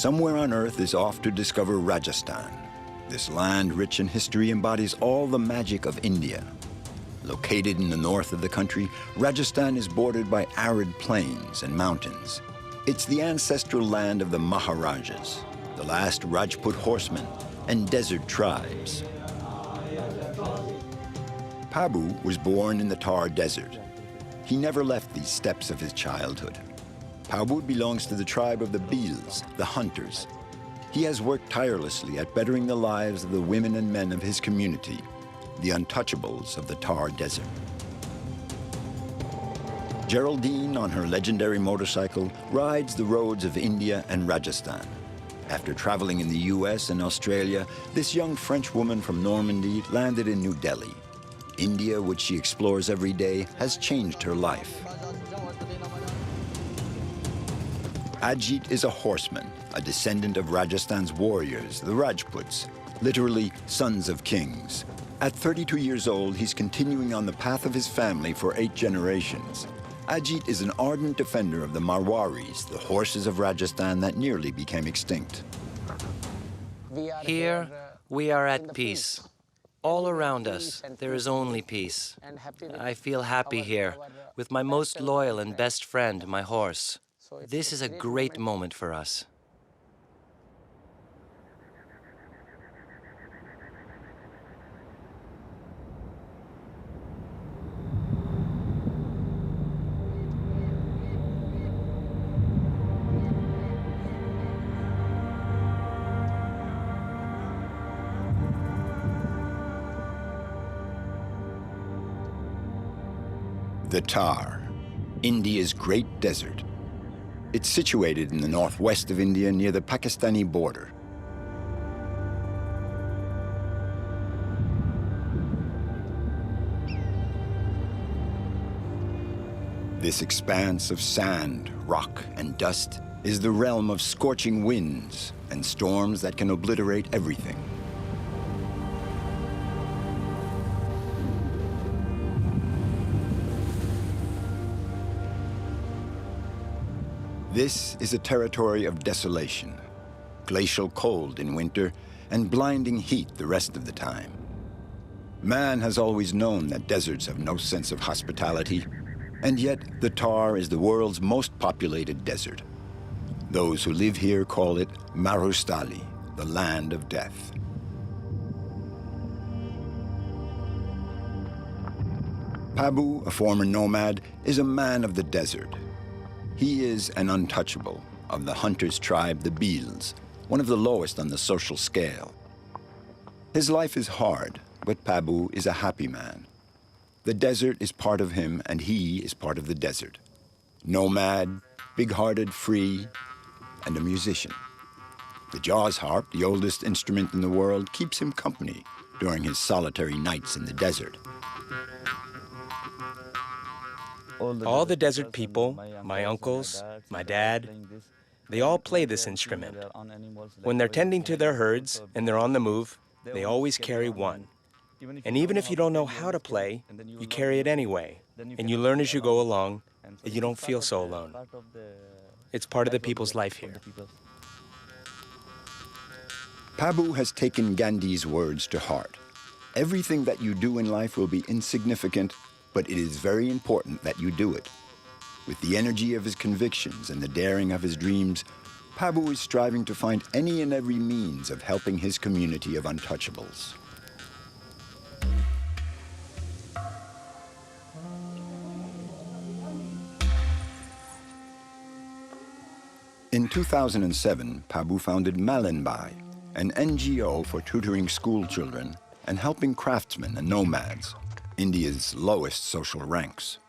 somewhere on Earth is off to discover Rajasthan. This land rich in history embodies all the magic of India. Located in the north of the country, Rajasthan is bordered by arid plains and mountains. It's the ancestral land of the Maharajas, the last Rajput horsemen and desert tribes. Pabu was born in the Thar Desert. He never left these steppes of his childhood. Pabu belongs to the tribe of the Bhils, the hunters. He has worked tirelessly at bettering the lives of the women and men of his community, the Untouchables of the Thar Desert. Geraldine, on her legendary motorcycle, rides the roads of India and Rajasthan. After traveling in the US and Australia, this young Frenchwoman from Normandie landed in New Delhi. India, which she explores every day, has changed her life. Ajit is a horseman, a descendant of Rajasthan's warriors, the Rajputs, literally sons of kings. At 32 years old, he's continuing on the path of his family for 8 generations. Ajit is an ardent defender of the Marwaris, the horses of Rajasthan that nearly became extinct. Here, we are at peace. All around us, there is only peace. I feel happy here, with my most loyal and best friend, my horse. This is a great moment for us. The Thar, India's great desert. It's situated in the northwest of India near the Pakistani border. This expanse of sand, rock, and dust is the realm of scorching winds and storms that can obliterate everything. This is a territory of desolation, glacial cold in winter and blinding heat the rest of the time. Man has always known that deserts have no sense of hospitality, and yet the Thar is the world's most populated desert. Those who live here call it Marustali, the land of death. Pabu, a former nomad, is a man of the desert. He is an untouchable of the hunters' tribe, the Bhils, one of the lowest on the social scale. His life is hard, but Pabu is a happy man. The desert is part of him, and he is part of the desert. Nomad, big-hearted, free, and a musician. The Jaws harp, the oldest instrument in the world, keeps him company during his solitary nights in the desert. All the desert people, my uncles, my dad, they all play this instrument. When they're tending to their herds and they're on the move, they always carry one. And even if you don't know how to play, you carry it anyway, and you learn as you go along, and you don't feel so alone. It's part of the people's life here. Pabu has taken Gandhi's words to heart. Everything that you do in life will be insignificant, but it is very important that you do it. With the energy of his convictions and the daring of his dreams, Pabu is striving to find any and every means of helping his community of untouchables. In 2007, Pabu founded Maharajas, an NGO for tutoring school children and helping craftsmen and nomads, India's lowest social ranks.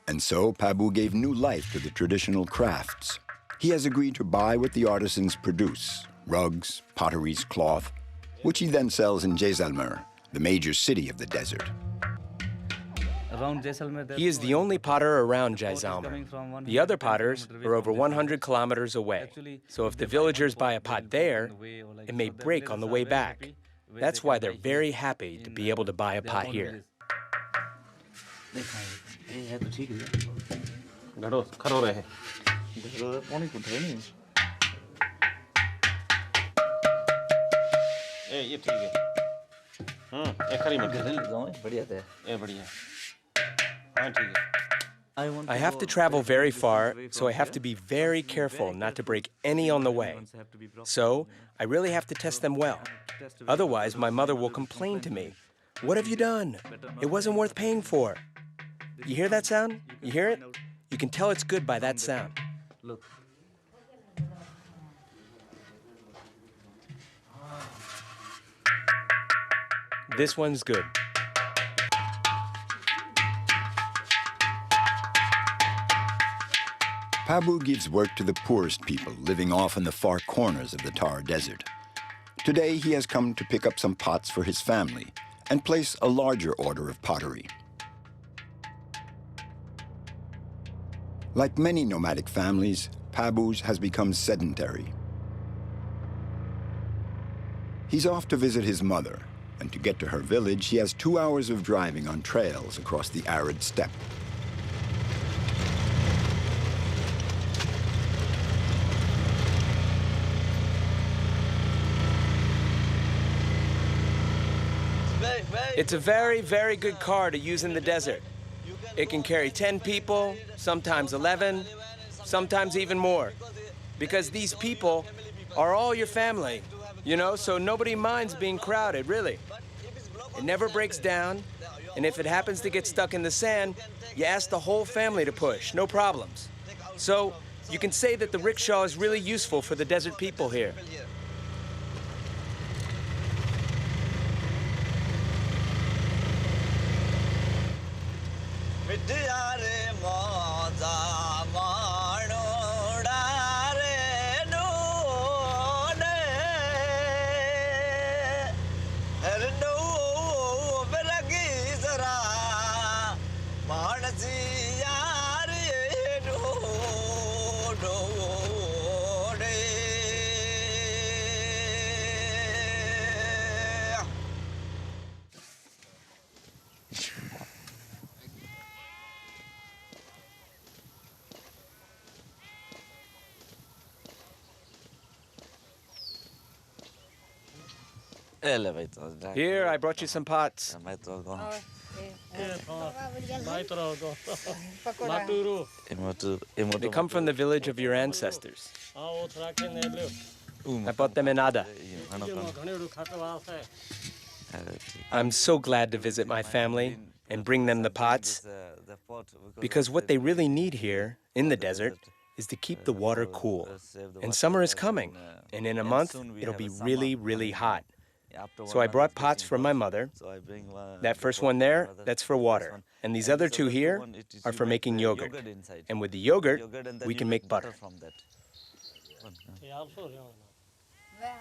And so Pabu gave new life to the traditional crafts. He has agreed to buy what the artisans produce, rugs, potteries, cloth, which he then sells in Jaisalmer, the major city of the desert. He is the only potter around Jaisalmer. The other potters are over 100 kilometers away. So if the villagers buy a pot there, it may break on the way back. That's why they're very happy to be able to buy a pot here. I have to travel very far, so I have to be very careful not to break any on the way. So I really have to test them well. Otherwise, my mother will complain to me. What have you done? It wasn't worth paying for. You hear that sound? You hear it? You can tell it's good by that sound. This one's good. Pabu gives work to the poorest people living off in the far corners of the Thar Desert. Today, he has come to pick up some pots for his family and place a larger order of pottery. Like many nomadic families, Pabu's has become sedentary. He's off to visit his mother, and to get to her village, he has 2 hours of driving on trails across the arid steppe. It's a very, very good car to use in the desert. It can carry 10 people, sometimes 11, sometimes even more. Because these people are all your family, you know, so nobody minds being crowded, really. It never breaks down, and if it happens to get stuck in the sand, you ask the whole family to push, no problems. So you can say that the rickshaw is really useful for the desert people here. Here, I brought you some pots. They come from the village of your ancestors. I bought them in Ada. I'm so glad to visit my family and bring them the pots, because what they really need here in the desert is to keep the water cool. And summer is coming, and in a month, it'll be really, really hot. So I brought pots from my mother. That first one there, that's for water. And these other two here are for making yogurt. And with the yogurt, we can make butter.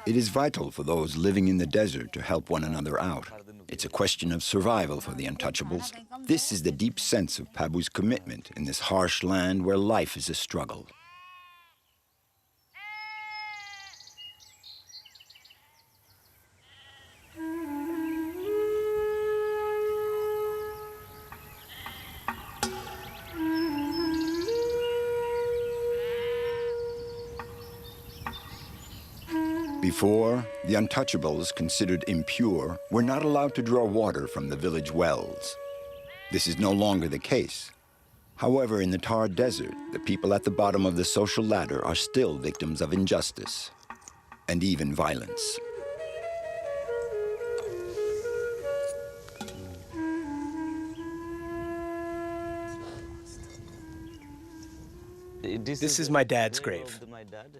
It is vital for those living in the desert to help one another out. It's a question of survival for the Untouchables. This is the deep sense of Pabu's commitment in this harsh land where life is a struggle. Before, the Untouchables, considered impure, were not allowed to draw water from the village wells. This is no longer the case. However, in the Thar Desert, the people at the bottom of the social ladder are still victims of injustice and even violence. This is my dad's grave,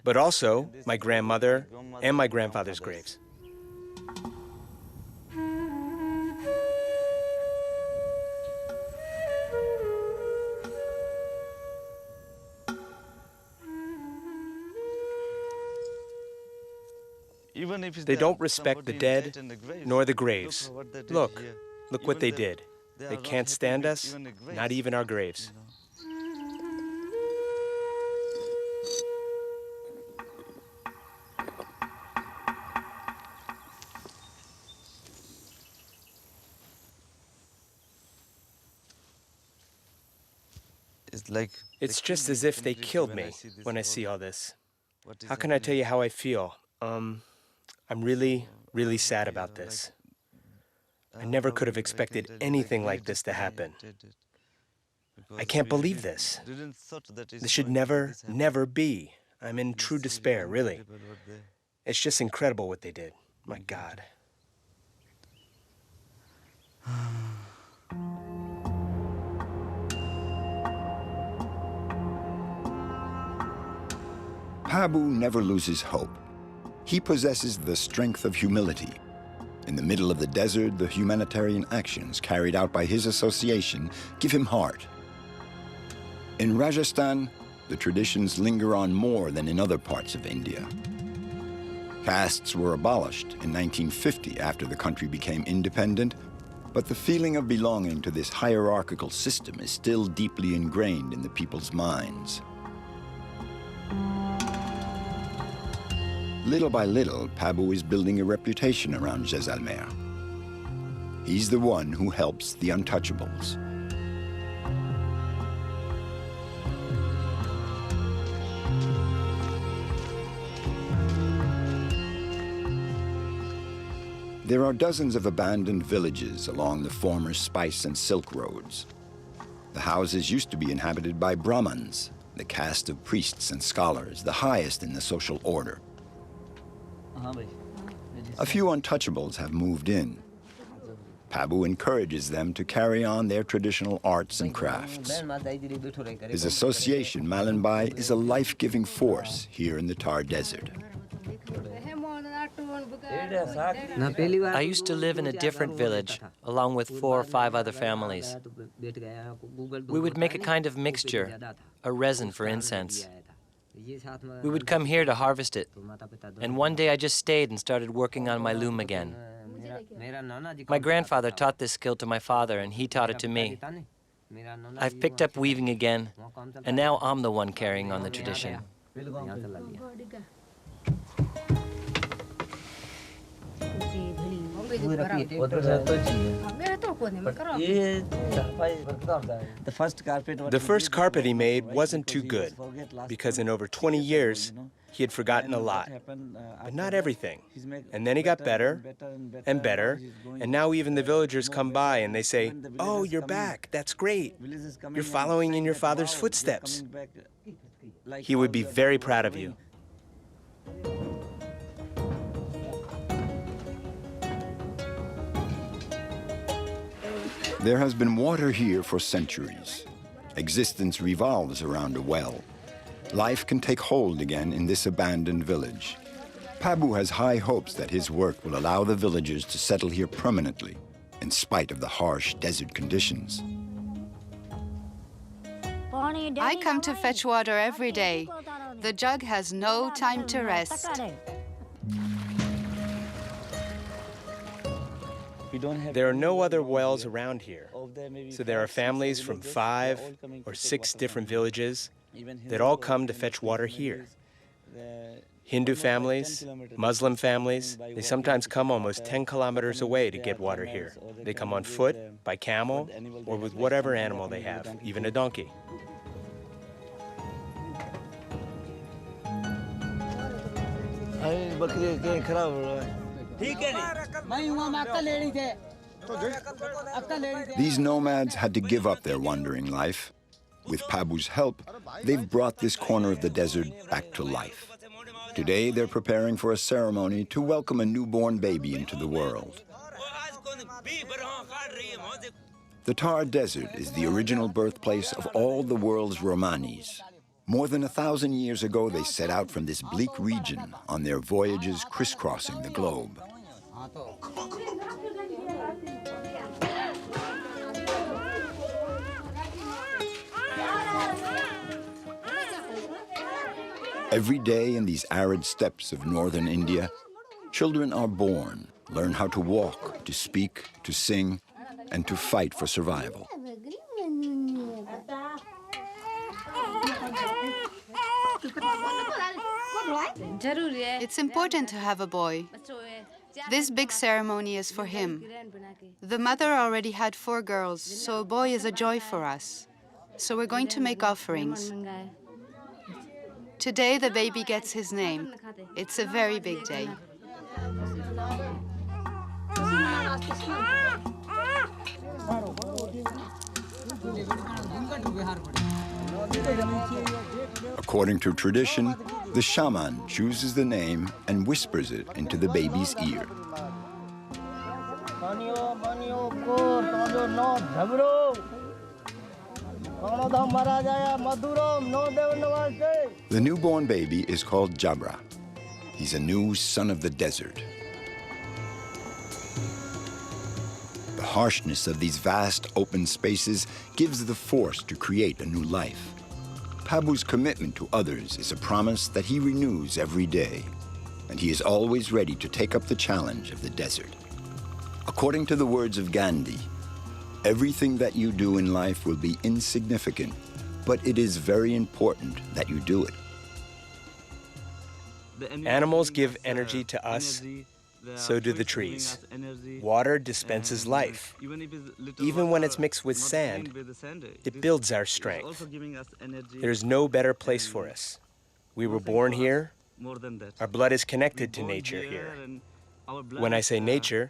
but also my grandmother and my grandfather's graves. They don't respect the dead nor the graves. Look what they did. They can't stand us, not even our graves. It's just as if they killed me when I see all this. How can I tell you how I feel? I'm really really sad about this. I never could have expected anything like this to happen. I can't believe this. This should never, never be. I'm in true despair, really. It's just incredible what they did. My God. Pabu never loses hope. He possesses the strength of humility. In the middle of the desert, the humanitarian actions carried out by his association give him heart. In Rajasthan, the traditions linger on more than in other parts of India. Castes were abolished in 1950 after the country became independent, but the feeling of belonging to this hierarchical system is still deeply ingrained in the people's minds. Little by little, Pabu is building a reputation around Jaisalmer. He's the one who helps the Untouchables. There are dozens of abandoned villages along the former spice and silk roads. The houses used to be inhabited by Brahmins, the caste of priests and scholars, the highest in the social order. A few Untouchables have moved in. Pabu encourages them to carry on their traditional arts and crafts. His association, Malanbai, is a life-giving force here in the Thar Desert. I used to live in a different village, along with 4 or 5 other families. We would make a kind of mixture, a resin for incense. We would come here to harvest it, and one day I just stayed and started working on my loom again. My grandfather taught this skill to my father, and he taught it to me. I've picked up weaving again, and now I'm the one carrying on the tradition. The first carpet he made wasn't too good, because in over 20 years, he had forgotten a lot, but not everything. And then he got better and better, and now even the villagers come by and they say, "Oh, you're back, that's great. You're following in your father's footsteps." He would be very proud of you. There has been water here for centuries. Existence revolves around a well. Life can take hold again in this abandoned village. Pabu has high hopes that his work will allow the villagers to settle here permanently, in spite of the harsh desert conditions. I come to fetch water every day. The jug has no time to rest. There are no other wells around here, so there are families from 5 or 6 different villages that all come to fetch water here. Hindu families, Muslim families, they sometimes come almost 10 kilometers away to get water here. They come on foot, by camel, or with whatever animal they have, even a donkey. These nomads had to give up their wandering life. With Pabu's help, they've brought this corner of the desert back to life. Today, they're preparing for a ceremony to welcome a newborn baby into the world. The Thar Desert is the original birthplace of all the world's Romanis. More than 1,000 years ago, they set out from this bleak region on their voyages crisscrossing the globe. Every day in these arid steppes of northern India, children are born, learn how to walk, to speak, to sing, and to fight for survival. It's important to have a boy. This big ceremony is for him. The mother already had 4 girls, so a boy is a joy for us. So we're going to make offerings. Today the baby gets his name. It's a very big day. According to tradition, the shaman chooses the name and whispers it into the baby's ear. The newborn baby is called Jabra. He's a new son of the desert. The harshness of these vast open spaces gives the force to create a new life. Pabu's commitment to others is a promise that he renews every day, and he is always ready to take up the challenge of the desert. According to the words of Gandhi, everything that you do in life will be insignificant, but it is very important that you do it. Animals give energy to us, so do the trees. Water dispenses life. Even when it's mixed with sand, it builds our strength. There's no better place for us. We were born here. Our blood is connected to nature here. When I say nature,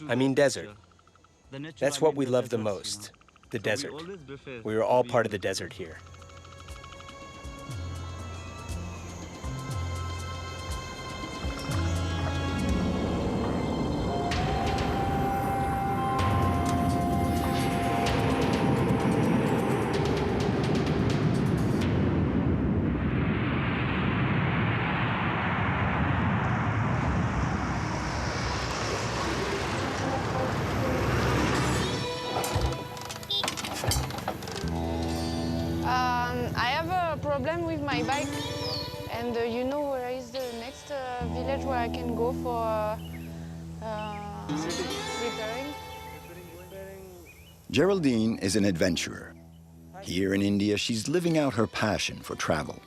I mean desert. That's what we love the most, the desert. We are all part of the desert here. I have a problem with my bike, and you know where is the next village where I can go for repairing? Geraldine is an adventurer. Here in India, she's living out her passion for travel.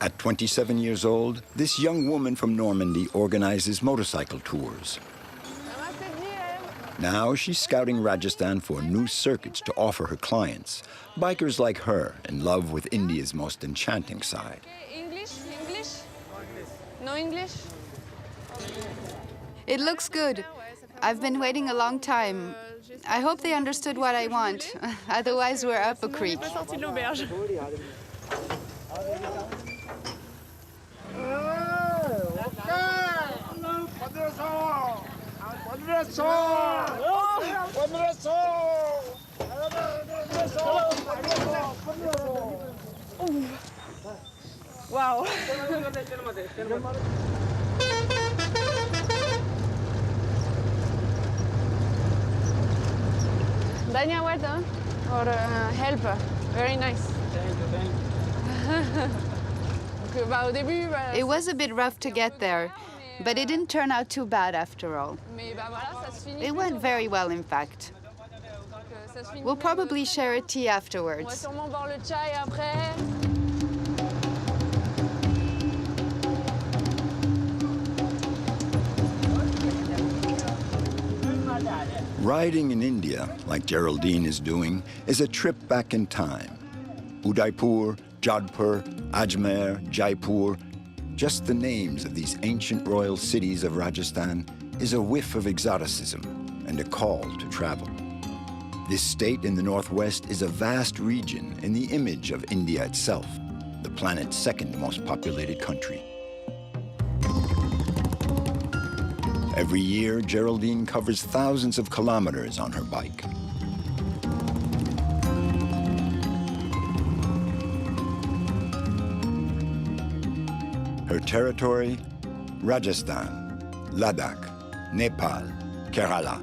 At 27 years old, this young woman from Normandy organizes motorcycle tours. Now she's scouting Rajasthan for new circuits to offer her clients, bikers like her in love with India's most enchanting side. English? No English? It looks good. I've been waiting a long time. I hope they understood what I want. Otherwise, we're up a creek. Wow. Dania what, huh? Or help. Very nice. Thank you. It was a bit rough to get there, but it didn't turn out too bad after all. It went very well, in fact. We'll probably share a tea afterwards. Riding in India, like Geraldine is doing, is a trip back in time. Udaipur, Jodhpur, Ajmer, Jaipur, just the names of these ancient royal cities of Rajasthan is a whiff of exoticism and a call to travel. This state in the northwest is a vast region in the image of India itself, the planet's second most populated country. Every year, Geraldine covers thousands of kilometers on her bike. Her territory, Rajasthan, Ladakh, Nepal, Kerala.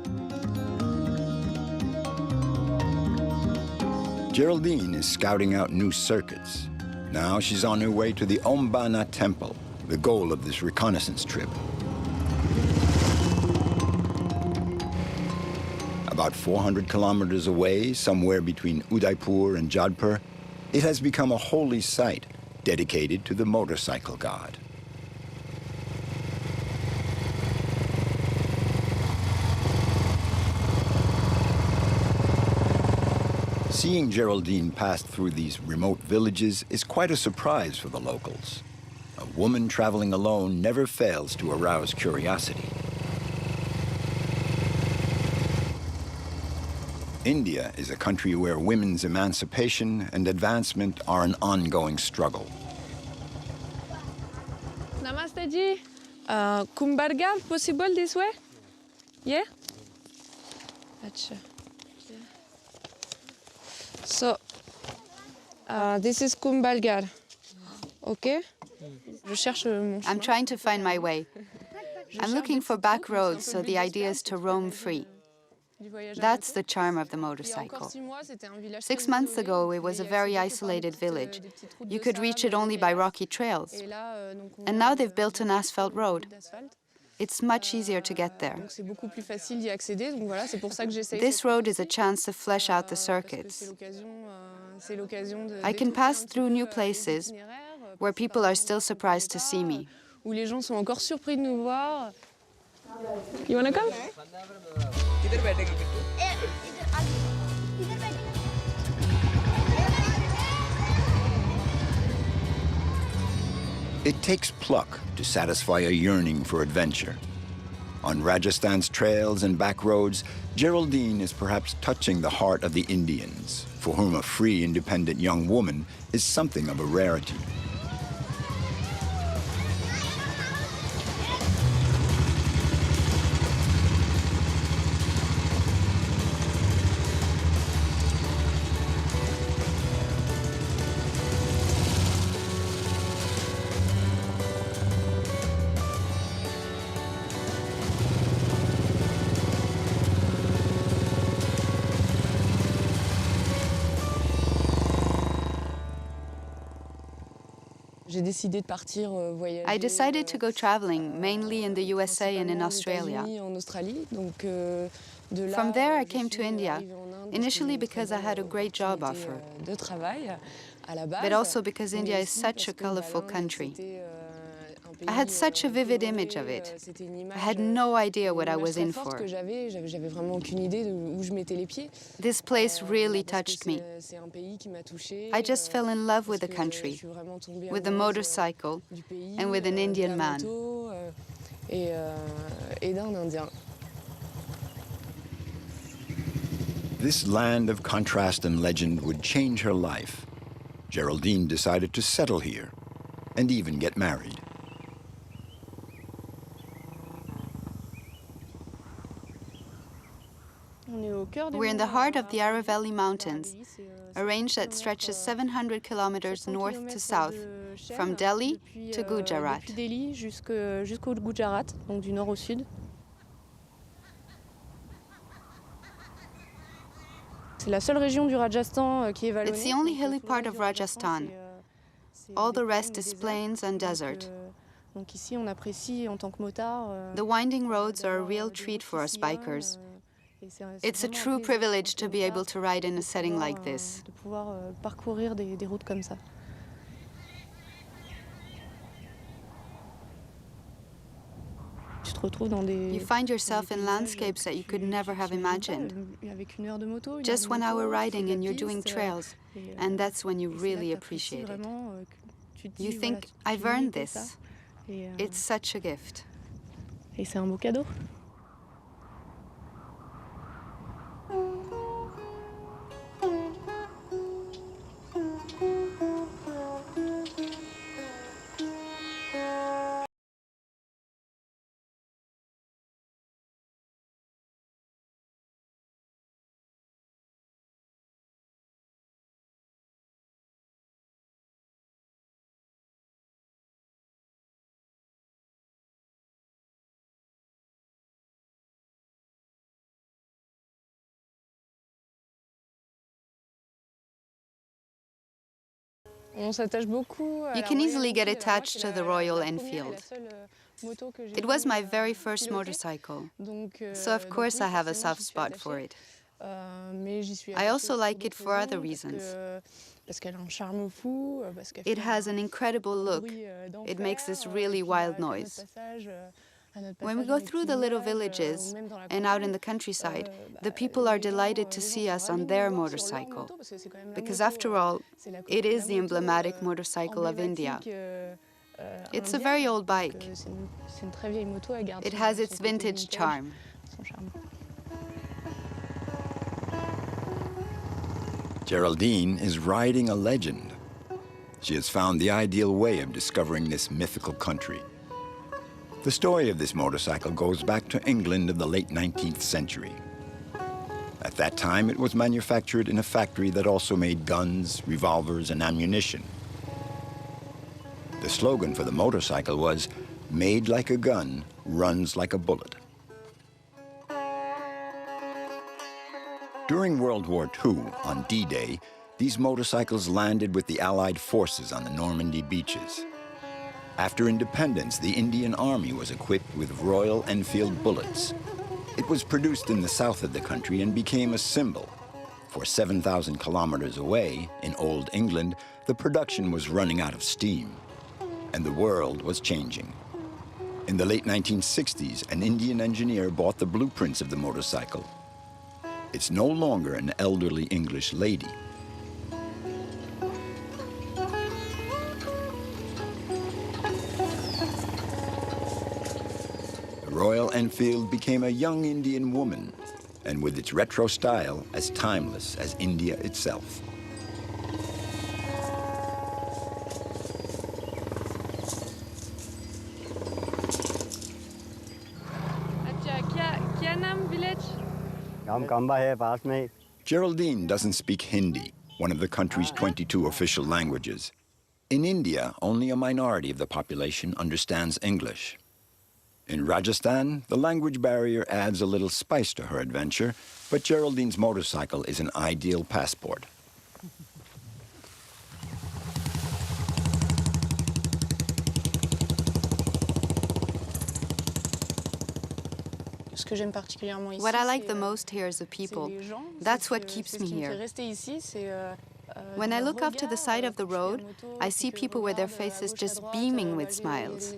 Geraldine is scouting out new circuits. Now she's on her way to the Ombana temple, the goal of this reconnaissance trip. About 400 kilometers away, somewhere between Udaipur and Jodhpur, it has become a holy site dedicated to the motorcycle god. Seeing Geraldine pass through these remote villages is quite a surprise for the locals. A woman traveling alone never fails to arouse curiosity. India is a country where women's emancipation and advancement are an ongoing struggle. Namaste ji. Kumbarga possible this way? Yeah? Gotcha. So, this is Kumbalgar. Okay? I'm trying to find my way. I'm looking for back roads, so the idea is to roam free. That's the charm of the motorcycle. 6 months ago, it was a very isolated village. You could reach it only by rocky trails. And now they've built an asphalt road. It's much easier to get there. This road is a chance to flesh out the circuits. I can pass through new places where people are still surprised to see me. You wanna come? It takes pluck to satisfy a yearning for adventure. On Rajasthan's trails and back roads, Geraldine is perhaps touching the heart of the Indians, for whom a free, independent young woman is something of a rarity. I decided to go traveling, mainly in the USA and in Australia. From there, I came to India, initially because I had a great job offer, but also because India is such a colorful country. I had such a vivid image of it. I had no idea what I was in for. This place really touched me. I just fell in love with the country, with the motorcycle, and with an Indian man. This land of contrast and legend would change her life. Geraldine decided to settle here and even get married. We're in the heart of the Aravalli Mountains, a range that stretches 700 kilometers north to south, from Delhi to Gujarat. It's the only hilly part of Rajasthan. All the rest is plains and desert. The winding roads are a real treat for us bikers. It's a true privilege to be able to ride in a setting like this. You find yourself in landscapes that you could never have imagined. Just 1 hour riding and you're doing trails, and that's when you really appreciate it. You think, I've earned this. It's such a gift. You can easily get attached to the Royal Enfield. It was my very first motorcycle, so of course I have a soft spot for it. I also like it for other reasons. It has an incredible look. It makes this really wild noise. When we go through the little villages and out in the countryside, the people are delighted to see us on their motorcycle. Because after all, it is the emblematic motorcycle of India. It's a very old bike. It has its vintage charm. Geraldine is riding a legend. She has found the ideal way of discovering this mythical country. The story of this motorcycle goes back to England of the late 19th century. At that time, it was manufactured in a factory that also made guns, revolvers, and ammunition. The slogan for the motorcycle was, "Made like a gun, runs like a bullet." During World War II, on D-Day, these motorcycles landed with the Allied forces on the Normandy beaches. After independence, the Indian Army was equipped with Royal Enfield bullets. It was produced in the south of the country and became a symbol. For 7,000 kilometers away, in Old England, the production was running out of steam, and the world was changing. In the late 1960s, an Indian engineer bought the blueprints of the motorcycle. It's no longer an elderly English lady. The Royal Enfield became a young Indian woman, and with its retro style, as timeless as India itself. Geraldine doesn't speak Hindi, one of the country's 22 official languages. In India, only a minority of the population understands English. In Rajasthan, the language barrier adds a little spice to her adventure, but Geraldine's motorcycle is an ideal passport. What I like the most here is the people. That's what keeps me here. When I look off to the side of the road, I see people with their faces just beaming with smiles.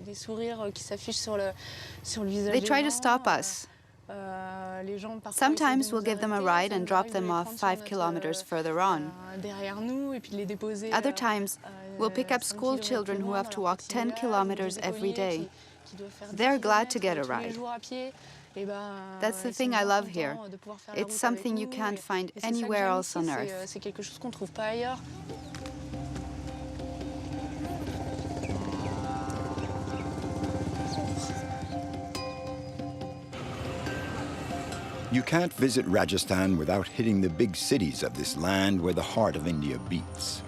They try to stop us. Sometimes we'll give them a ride and drop them off 5 kilometers further on. Other times, we'll pick up school children who have to walk 10 kilometers every day. They're glad to get a ride. That's the thing I love here. It's something you can't find anywhere else on earth. You can't visit Rajasthan without hitting the big cities of this land where the heart of India beats.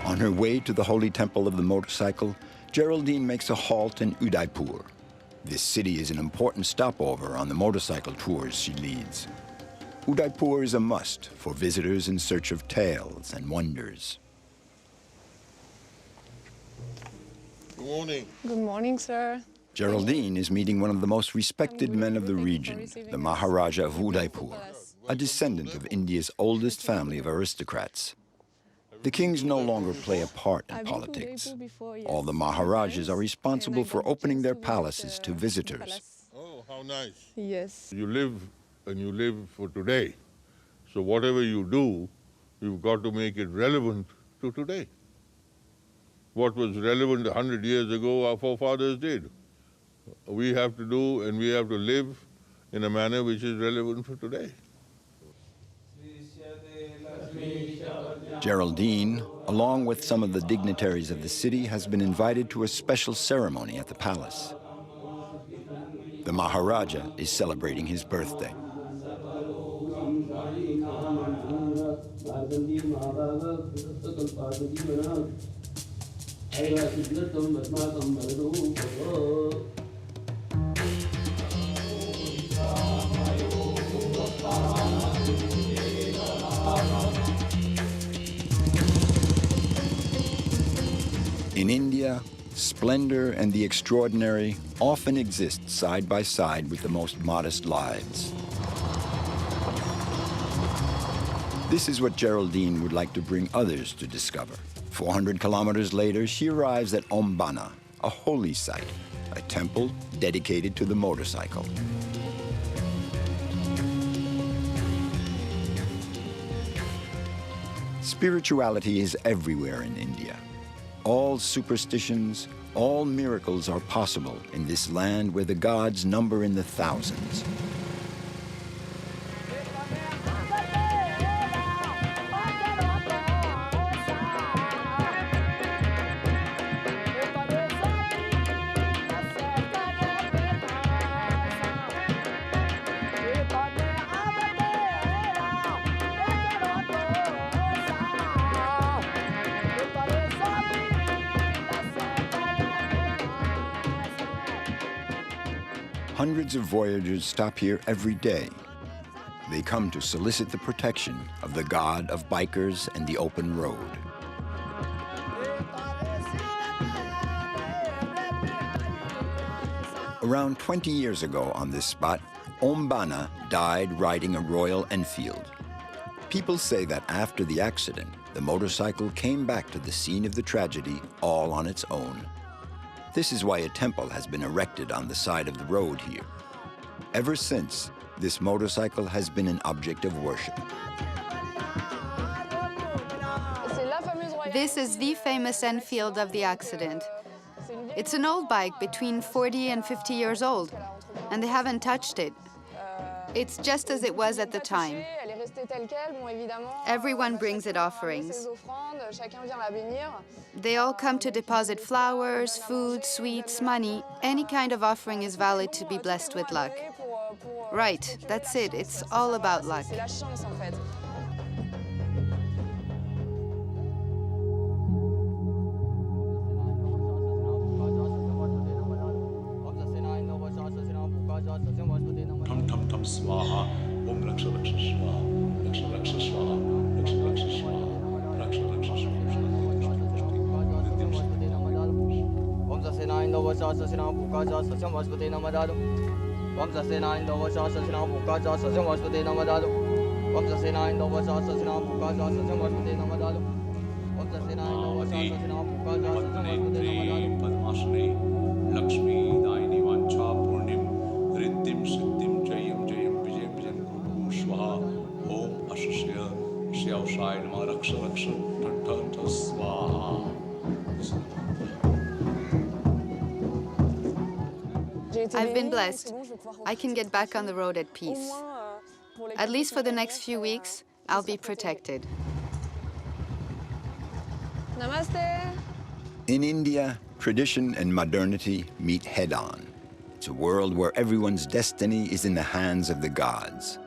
On her way to the holy temple of the motorcycle, Geraldine makes a halt in Udaipur. This city is an important stopover on the motorcycle tours she leads. Udaipur is a must for visitors in search of tales and wonders. Good morning. Good morning, sir. Geraldine is meeting one of the most respected men of the region, the Maharaja of Udaipur, a descendant of India's oldest family of aristocrats. The kings no longer play a part in politics. All the Maharajas are responsible for opening their palaces to visitors. Oh, how nice. Yes. You live and you live for today. So whatever you do, you've got to make it relevant to today. What was relevant 100 years ago, our forefathers did. We have to do and we have to live in a manner which is relevant for today. Geraldine, along with some of the dignitaries of the city, has been invited to a special ceremony at the palace. The Maharaja is celebrating his birthday. In India, splendor and the extraordinary often exist side by side with the most modest lives. This is what Geraldine would like to bring others to discover. 400 kilometers later, she arrives at Ombana, a holy site, a temple dedicated to the motorcycle. Spirituality is everywhere in India. All superstitions, all miracles are possible in this land where the gods number in the thousands. Hundreds of voyagers stop here every day. They come to solicit the protection of the god of bikers and the open road. Around 20 years ago on this spot, Ombana died riding a Royal Enfield. People say that after the accident, the motorcycle came back to the scene of the tragedy all on its own. This is why a temple has been erected on the side of the road here. Ever since, this motorcycle has been an object of worship. This is the famous Enfield of the accident. It's an old bike between 40 and 50 years old, and they haven't touched it. It's just as it was at the time. Everyone brings it offerings. They all come to deposit flowers, food, sweets, money. Any kind of offering is valid to be blessed with luck. Right, that's it. It's all about luck. Swaha, Om Raksha Raksha Swaha, Raksha Raksha Swaha, Raksha Raksha Swaha, Raksha Raksha Swaha. Om Zasena Indova Sasasina Bukaja Sasam Vaspati Namadadu. Om Zasena Indova Sasasina Bukaja Sasam Vaspati Namadadu. Om Zasena Indova Sasasina Bukaja Sasam Vaspati Namadadu. Om Zasena Indova Sasasina Bukaja Sasam Vaspati Namadadu. Padmasri, Lakshmi, Daini Vancha Purnim, Riddhim Siddhim Jayam. I've been blessed. I can get back on the road at peace. At least for the next few weeks, I'll be protected. Namaste. In India, tradition and modernity meet head-on. It's a world where everyone's destiny is in the hands of the gods.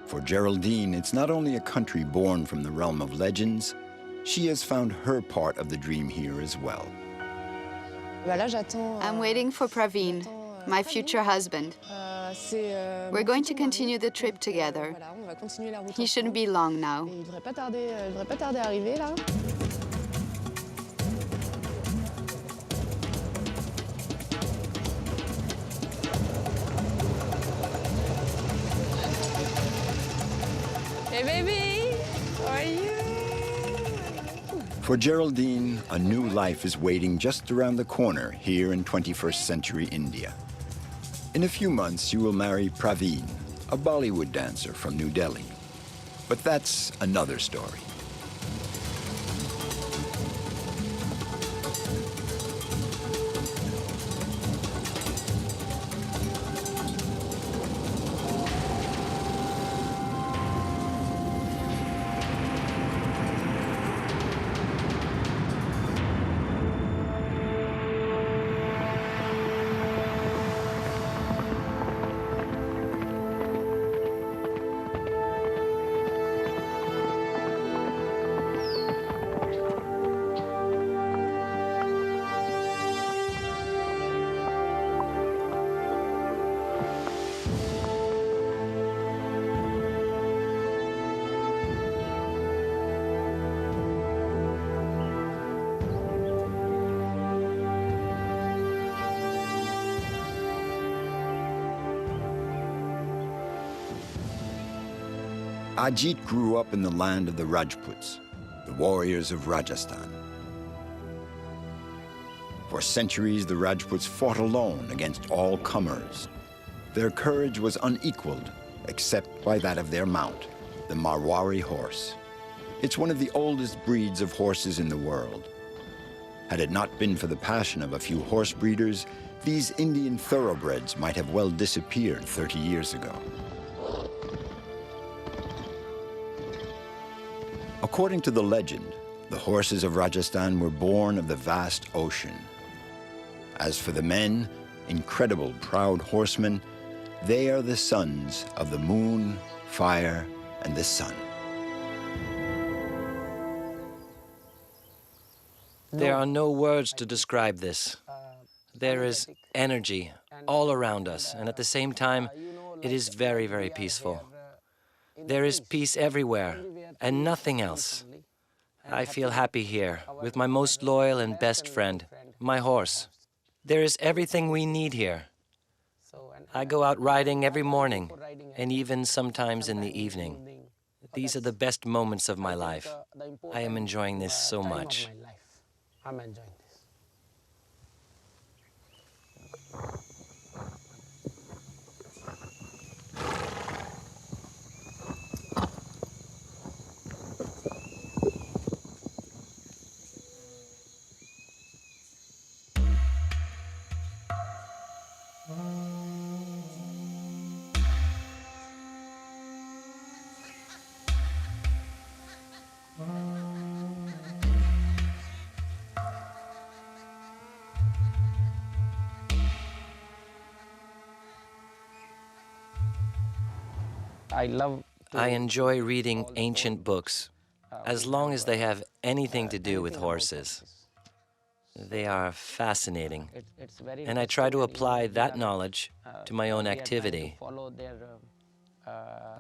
For Geraldine, it's not only a country born from the realm of legends, she has found her part of the dream here as well. I'm waiting for Praveen, my future husband. We're going to continue the trip together. He shouldn't be long now. Hey baby, how are you? For Geraldine, a new life is waiting just around the corner here in 21st century India. In a few months, she will marry Praveen, a Bollywood dancer from New Delhi. But that's another story. Ajit grew up in the land of the Rajputs, the warriors of Rajasthan. For centuries, the Rajputs fought alone against all comers. Their courage was unequaled, except by that of their mount, the Marwari horse. It's one of the oldest breeds of horses in the world. Had it not been for the passion of a few horse breeders, these Indian thoroughbreds might have well disappeared 30 years ago. According to the legend, the horses of Rajasthan were born of the vast ocean. As for the men, incredible proud horsemen, they are the sons of the moon, fire, and the sun. There are no words to describe this. There is energy all around us, and at the same time, it is very, very peaceful. There is peace everywhere, and nothing else. I feel happy here, with my most loyal and best friend, my horse. There is everything we need here. I go out riding every morning, and even sometimes in the evening. These are the best moments of my life. I am enjoying this so much. I'm enjoying this. I enjoy reading ancient books, as long as they have anything to do with horses. They are fascinating, and I try to apply that knowledge to my own activity.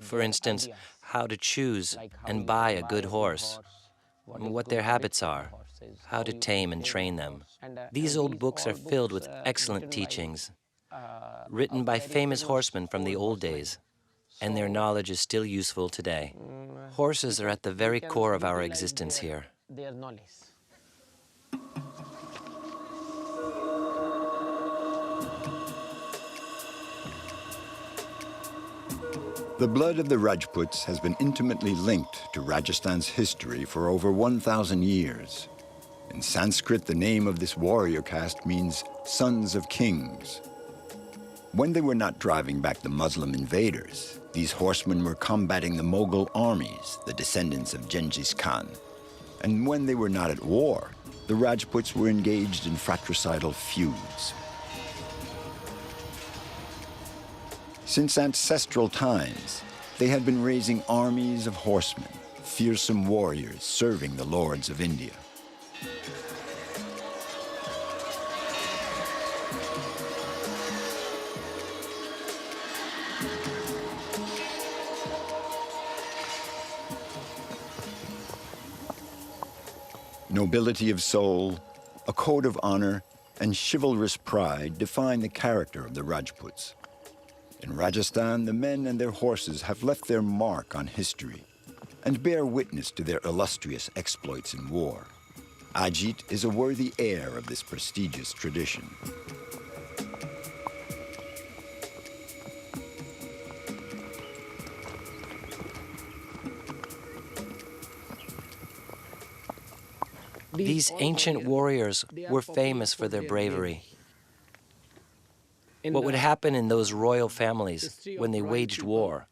For instance, how to choose and buy a good horse, what their habits are, how to tame and train them. These old books are filled with excellent teachings, written by famous horsemen from the old days, and their knowledge is still useful today. Horses are at the very core of our existence here. The blood of the Rajputs has been intimately linked to Rajasthan's history for over 1,000 years. In Sanskrit, the name of this warrior caste means sons of kings. When they were not driving back the Muslim invaders, these horsemen were combating the Mughal armies, the descendants of Genghis Khan. And when they were not at war, the Rajputs were engaged in fratricidal feuds. Since ancestral times, they had been raising armies of horsemen, fearsome warriors serving the lords of India. Nobility of soul, a code of honor, and chivalrous pride define the character of the Rajputs. In Rajasthan, the men and their horses have left their mark on history and bear witness to their illustrious exploits in war. Ajit is a worthy heir of this prestigious tradition. These ancient warriors were famous for their bravery. What would happen in those royal families when they waged war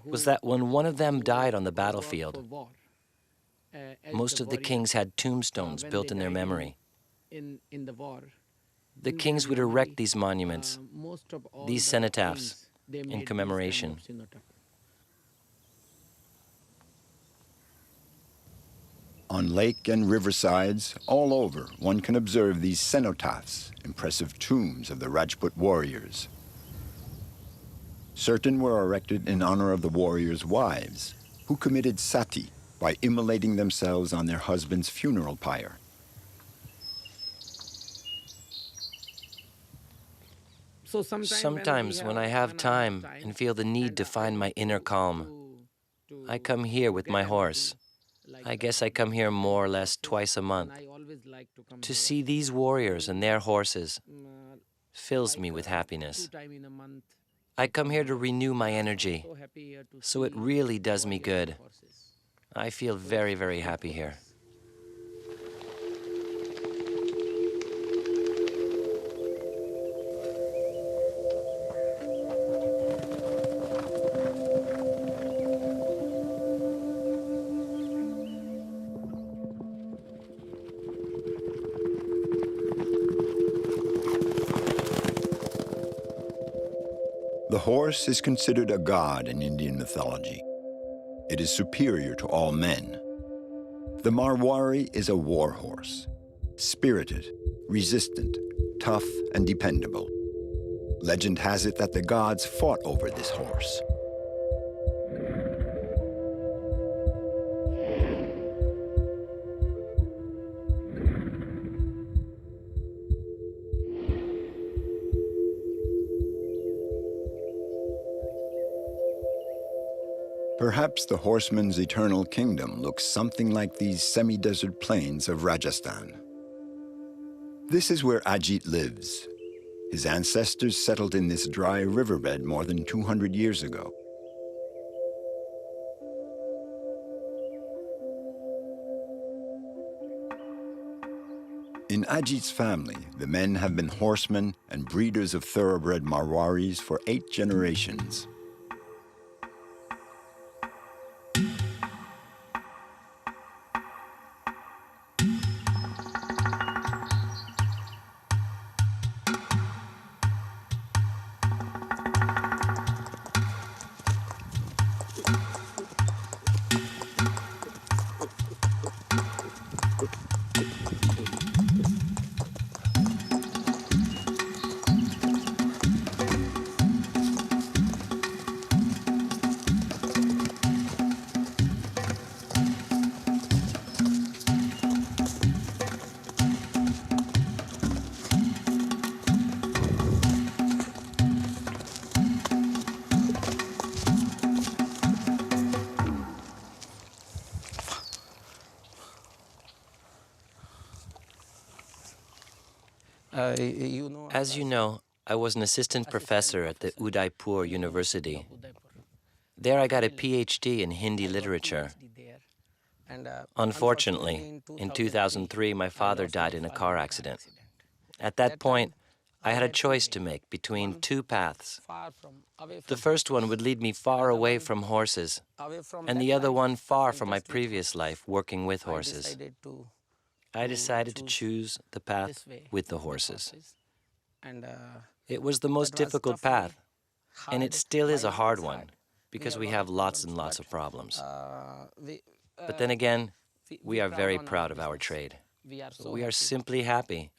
was that when one of them died on the battlefield, most of the kings had tombstones built in their memory. The kings would erect these monuments, these cenotaphs, in commemoration. On lake and riversides, all over, one can observe these cenotaphs, impressive tombs of the Rajput warriors. Certain were erected in honor of the warriors' wives, who committed sati by immolating themselves on their husband's funeral pyre. Sometimes when I have time and feel the need to find my inner calm, I come here with my horse. I guess I come here more or less twice a month. To see these warriors and their horses fills me with happiness. I come here to renew my energy, so it really does me good. I feel very, very happy here. The horse is considered a god in Indian mythology. It is superior to all men. The Marwari is a war horse, spirited, resistant, tough, and dependable. Legend has it that the gods fought over this horse. Perhaps the horseman's eternal kingdom looks something like these semi-desert plains of Rajasthan. This is where Ajit lives. His ancestors settled in this dry riverbed more than 200 years ago. In Ajit's family, the men have been horsemen and breeders of thoroughbred Marwaris for 8 generations. As you know, I was an assistant professor at the Udaipur University. There I got a PhD in Hindi literature. Unfortunately, in 2003, my father died in a car accident. At that point, I had a choice to make between 2 paths. The first one would lead me far away from horses, and the other one far from my previous life working with horses. I decided to choose the path with the horses. It was the most difficult path, and it still is a hard one, because we have lots and lots of problems. But then again, we are very proud of our trade. We are simply happy.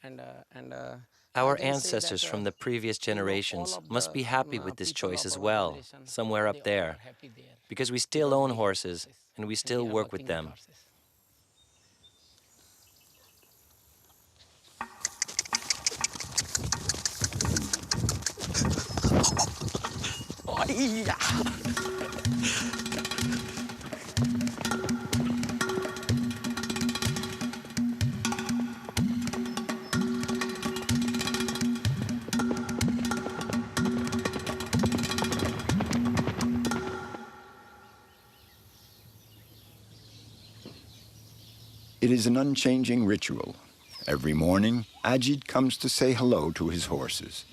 Our ancestors from the previous generations must be happy with this choice as well, somewhere up there, because we still own horses, and we still work with them. It is an unchanging ritual. Every morning, Ajit comes to say hello to his horses.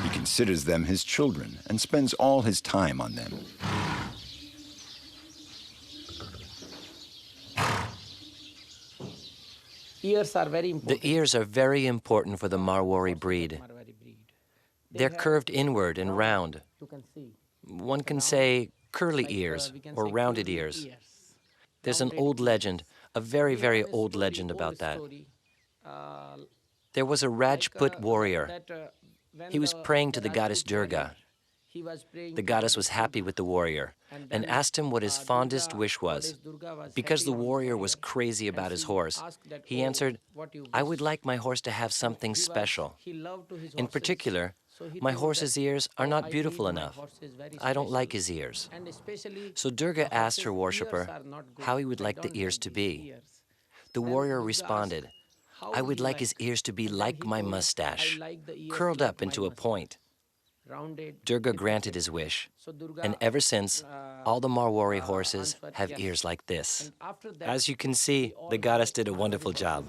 He considers them his children and spends all his time on them. The ears are very important for the Marwari breed. They're curved inward and round. One can say curly ears or rounded ears. There's an old legend, a very, very old legend about that. There was a Rajput warrior. He was praying to the goddess Durga. The goddess was happy with the warrior and asked him what his fondest wish was. Because the warrior was crazy about his horse, he answered, "I would like my horse to have something special. In particular, My horse's ears are not beautiful enough. I don't like his ears. So Durga asked her worshipper how he would like the ears to be. The warrior responded, I would like his ears to be like my mustache, curled up into a point. Durga granted his wish, and ever since, all the Marwari horses have ears like this. As you can see, the goddess did a wonderful job.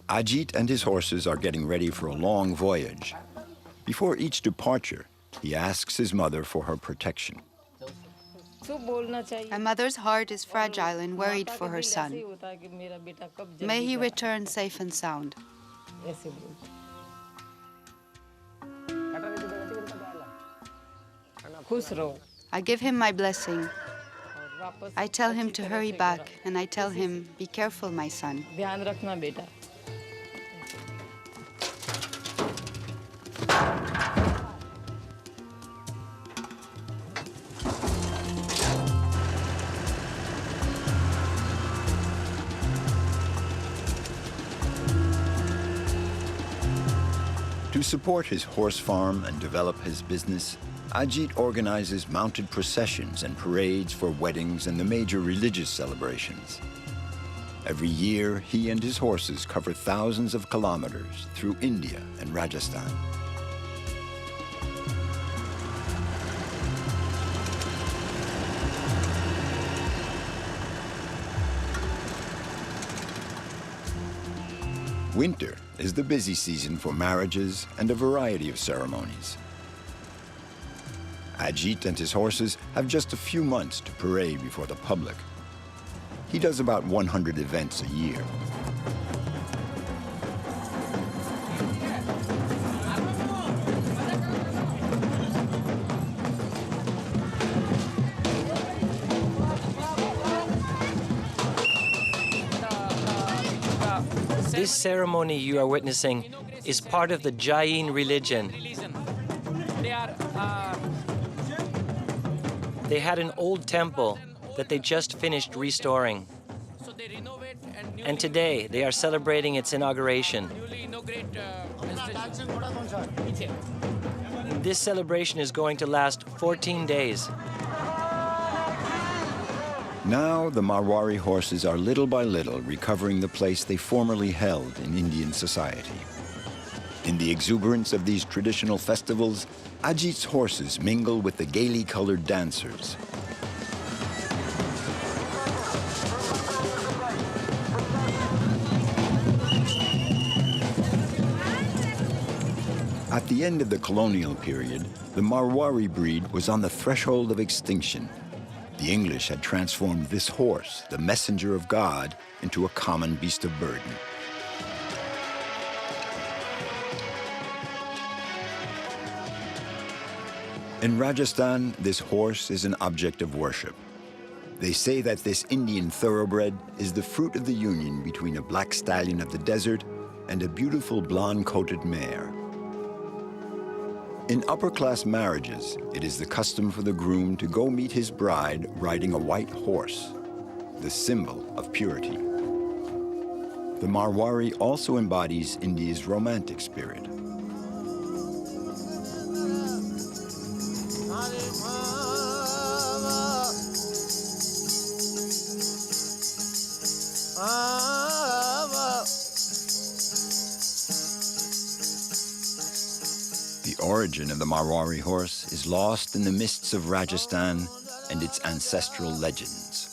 Ajit and his horses are getting ready for a long voyage. Before each departure, he asks his mother for her protection. A mother's heart is fragile and worried for her son. May he return safe and sound. I give him my blessing. I tell him to hurry back, and I tell him, be careful, my son. To support his horse farm and develop his business, Ajit organizes mounted processions and parades for weddings and the major religious celebrations. Every year, he and his horses cover thousands of kilometers through India and Rajasthan. Winter is the busy season for marriages and a variety of ceremonies. Ajit and his horses have just a few months to parade before the public. He does about 100 events a year. This ceremony you are witnessing is part of the Jain religion. They had an old temple that they just finished restoring. And today they are celebrating its inauguration. This celebration is going to last 14 days. Now the Marwari horses are little by little recovering the place they formerly held in Indian society. In the exuberance of these traditional festivals, Ajit's horses mingle with the gaily colored dancers. At the end of the colonial period, the Marwari breed was on the threshold of extinction. The English had transformed this horse, the messenger of God, into a common beast of burden. In Rajasthan, this horse is an object of worship. They say that this Indian thoroughbred is the fruit of the union between a black stallion of the desert and a beautiful blonde-coated mare. In upper-class marriages, it is the custom for the groom to go meet his bride riding a white horse, the symbol of purity. The Marwari also embodies India's romantic spirit. The origin of the Marwari horse is lost in the mists of Rajasthan and its ancestral legends.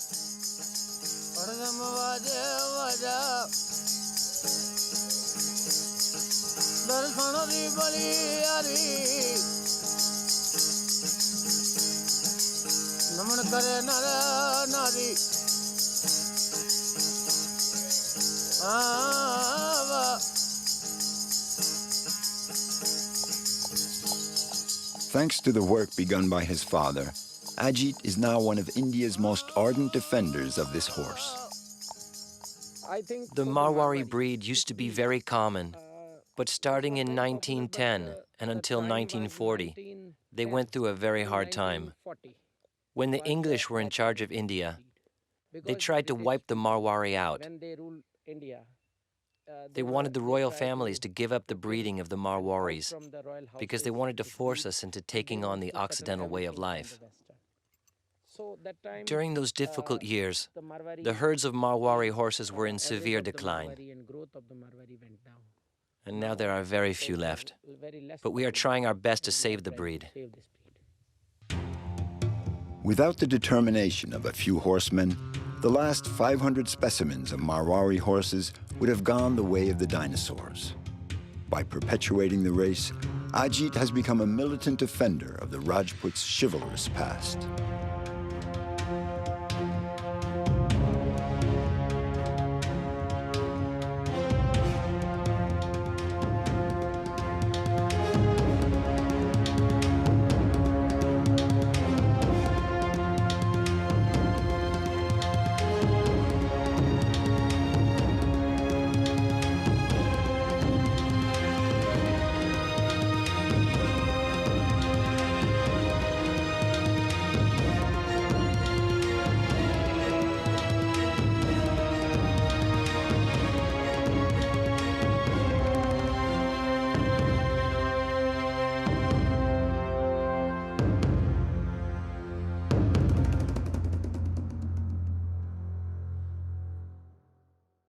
Thanks to the work begun by his father, Ajit is now one of India's most ardent defenders of this horse. The Marwari breed used to be very common, but starting in 1910 and until 1940, they went through a very hard time. When the English were in charge of India, they tried to wipe the Marwari out. They wanted the royal families to give up the breeding of the Marwaris because they wanted to force us into taking on the Occidental way of life. During those difficult years, the herds of Marwari horses were in severe decline. And now there are very few left. But we are trying our best to save the breed. Without the determination of a few horsemen, the last 500 specimens of Marwari horses would have gone the way of the dinosaurs. By perpetuating the race, Ajit has become a militant defender of the Rajputs' chivalrous past.